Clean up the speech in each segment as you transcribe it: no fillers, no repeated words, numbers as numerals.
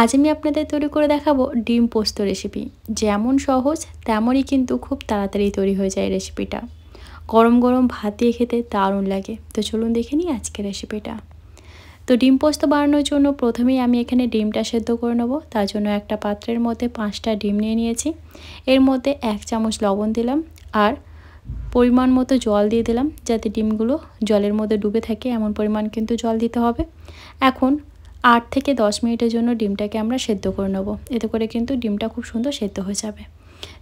আজ আমি আপনাদের তৈরি করে দেখাবো ডিম পোস্ত রেসিপি। যেমন সহজ তেমনই কিন্তু খুব তাড়াতাড়ি তৈরি হয়ে যায় রেসিপিটা। গরম গরম ভাত দিয়ে খেতে দারুণ লাগে। তো চলুন দেখে নিই আজকের রেসিপিটা। তো ডিম পোস্ত বানানোর জন্য প্রথমেই আমি এখানে ডিমটা সেদ্ধ করে নেব। তার জন্য একটা পাত্রের মধ্যে 5টা ডিম নিয়ে নিয়েছি। এর মধ্যে 1 চামচ লবণ দিলাম আর পরিমাণ মতো জল দিয়ে দিলাম, যাতে ডিমগুলো জলের মধ্যে ডুবে থাকে এমন পরিমাণ কিন্তু জল দিতে হবে। এখন 8 থেকে 10 মিনিটের জন্য ডিমটাকে আমরা সেদ্ধ করে নেব। এতে করে কিন্তু ডিমটা খুব সুন্দর সেদ্ধ হয়ে যাবে।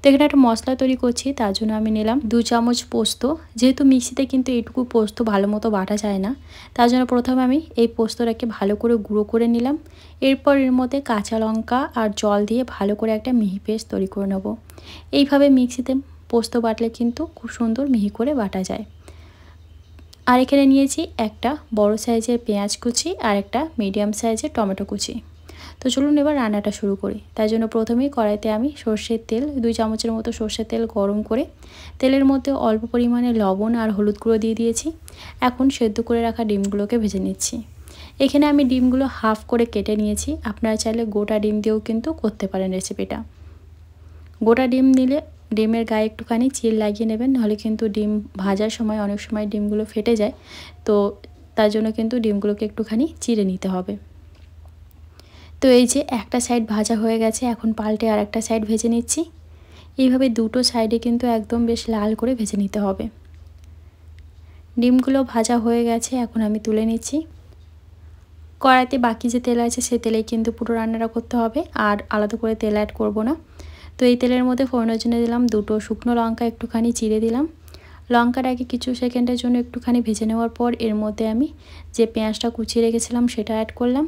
তো এখানে একটা মশলা তৈরি করছি, তার জন্য আমি নিলাম 2 চামচ পোস্ত। যেহেতু মিক্সিতে কিন্তু এইটুকু পোস্ত ভালো মতো বাটা যায় না, তার জন্য প্রথমে আমি এই পোস্তটাকে ভালো করে গুঁড়ো করে নিলাম। এরপর এর মধ্যে কাঁচা লঙ্কা আর জল দিয়ে ভালো করে একটা মিহি পেস্ট তৈরি করে নেব। এইভাবে মিক্সিতে পোস্ত বাটলে কিন্তু খুব সুন্দর মিহি করে বাটা যায়। আর এখানে নিয়েছি একটা বড় সাইজের পেঁয়াজ কুচি আর একটা মিডিয়াম সাইজের টমেটো কুচি। তো চলুন এবার রান্নাটা শুরু করি। তার জন্য প্রথমেই কড়াইতে আমি সর্ষের তেল 2 চামচের মতো সর্ষের তেল গরম করে তেলের মধ্যে অল্প পরিমাণে লবণ আর হলুদ গুঁড়ো দিয়ে দিয়েছি। এখন সেদ্ধ করে রাখা ডিমগুলোকে ভেজে নিচ্ছি। এখানে আমি ডিমগুলো হাফ করে কেটে নিয়েছি। আপনারা চাইলে গোটা ডিম দিয়েও কিন্তু করতে পারেন রেসিপিটা। গোটা ডিম নিলে ডিমের গায়ে একটুখানি চিল লাগিয়ে নেবেন, নাহলে কিন্তু ডিম ভাজার সময় অনেক সময় ডিমগুলো ফেটে যায়। তো তার জন্য কিন্তু ডিমগুলোকে একটুখানি চিড়ে নিতে হবে। তো এই যে একটা সাইড ভাজা হয়ে গেছে, এখন পাল্টে আর একটা সাইড ভেজে নিচ্ছি। এইভাবে দুটো সাইডে কিন্তু একদম বেশ লাল করে ভেজে নিতে হবে। ডিমগুলো ভাজা হয়ে গেছে, এখন আমি তুলে নিচ্ছি। কড়াইতে বাকি যে তেল আছে সেই তেলেই কিন্তু পুরো রান্নাটা করতে হবে, আর আলাদা করে তেল অ্যাড করব না। তো এই তেলের মধ্যে ফোড়নের জন্য দিলাম 2টো শুকনো লঙ্কা, একটুখানি চিড়ে দিলাম। লঙ্কাটাকে কিছু সেকেন্ডের জন্য একটুখানি ভেজে নেওয়ার পর এর মধ্যে আমি যে পেঁয়াজটা কুচিয়ে রেখেছিলাম সেটা অ্যাড করলাম।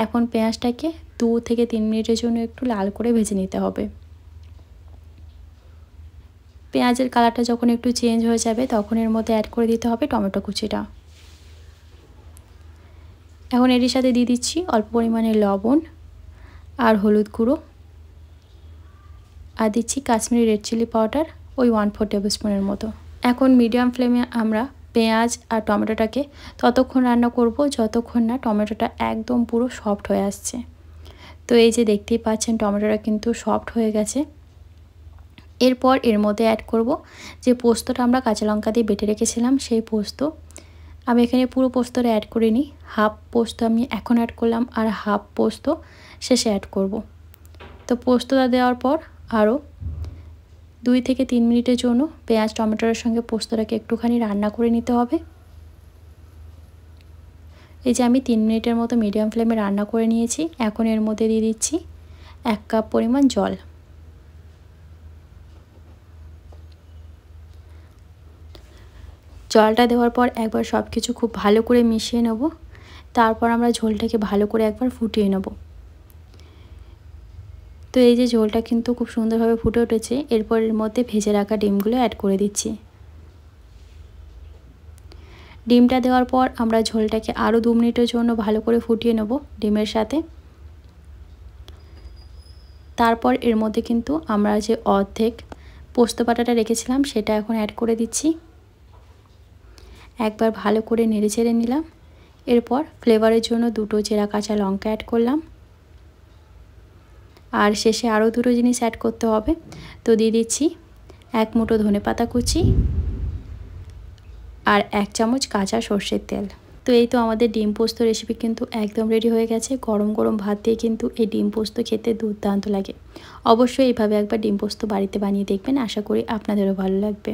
এখন পেঁয়াজটাকে 2 থেকে 3 মিনিটের জন্য একটু লাল করে ভেজে নিতে হবে। পেঁয়াজের কালারটা যখন একটু চেঞ্জ হয়ে যাবে তখন এর মধ্যে অ্যাড করে দিতে হবে টমেটো কুচিটা। এখন এর সাথে দিয়ে দিচ্ছি অল্প পরিমাণে লবণ আর হলুদ গুঁড়ো, আর দিচ্ছি কাশ্মীরি রেড চিলি পাউডার ওই 1/4 টেবিল স্পুনের মতো। এখন মিডিয়াম ফ্লেমে আমরা পেঁয়াজ আর টমেটোটাকে ততক্ষণ রান্না করব যতক্ষণ না টমেটোটা একদম পুরো সফট হয়ে আসছে। তো এই যে দেখতেই পাচ্ছেন টমেটোটা কিন্তু সফট হয়ে গেছে। এরপর এর মধ্যে অ্যাড করব যে পোস্তটা আমরা কাঁচা লঙ্কা দিয়ে বেটে রেখেছিলাম সেই পোস্ত। আমি এখানে পুরো পোস্তটা অ্যাড করিনি, হাফ পোস্ত আমি এখন অ্যাড করলাম আর হাফ পোস্ত শেষে অ্যাড করব। তো পোস্তটা দেওয়ার পর আরও 2 থেকে 3 মিনিটের জন্য পেঁয়াজ টমেটোর সঙ্গে পোস্তটাকে একটুখানি রান্না করে নিতে হবে। এই যে আমি 3 মিনিটের মতো মিডিয়াম ফ্লেমে রান্না করে নিয়েছি। এখন এর মধ্যে দিয়ে দিচ্ছি 1 কাপ পরিমাণ জল। জলটা দেওয়ার পর একবার সব কিছু খুব ভালো করে মিশিয়ে নেব। তারপর আমরা ঝোলটাকে ভালো করে একবার ফুটিয়ে নেব। তো এই যে ঝোলটা কিন্তু খুব সুন্দরভাবে ফুটে উঠেছে। এরপর এর মধ্যে ভেজে রাখা ডিমগুলো অ্যাড করে দিচ্ছি। ডিমটা দেওয়ার পর আমরা ঝোলটাকে আরও 2 মিনিটের জন্য ভালো করে ফুটিয়ে নেব ডিমের সাথে। তারপর এর মধ্যে কিন্তু আমরা যে অর্ধেক পোস্ত বাটাটা রেখেছিলাম সেটা এখন অ্যাড করে দিচ্ছি। একবার ভালো করে নেড়ে চেড়ে নিলাম। এরপর ফ্লেভারের জন্য 2টো চেরা কাঁচা লঙ্কা অ্যাড করলাম, আর শেষে আরও 2টো জিনিস অ্যাড করতে হবে। তো দিয়ে দিচ্ছি 1 মুঠো ধনেপাতা কুচি আর 1 চামচ কাঁচা সর্ষের তেল। তো এই তো আমাদের ডিম পোস্ত রেসিপি কিন্তু একদম রেডি হয়ে গেছে। গরম গরম ভাত দিয়ে কিন্তু এই ডিম পোস্ত খেতে দুর্দান্ত লাগে। অবশ্যই এইভাবে একবার ডিম পোস্ত বাড়িতে বানিয়ে দেখবেন, আশা করি আপনাদেরও ভালো লাগবে।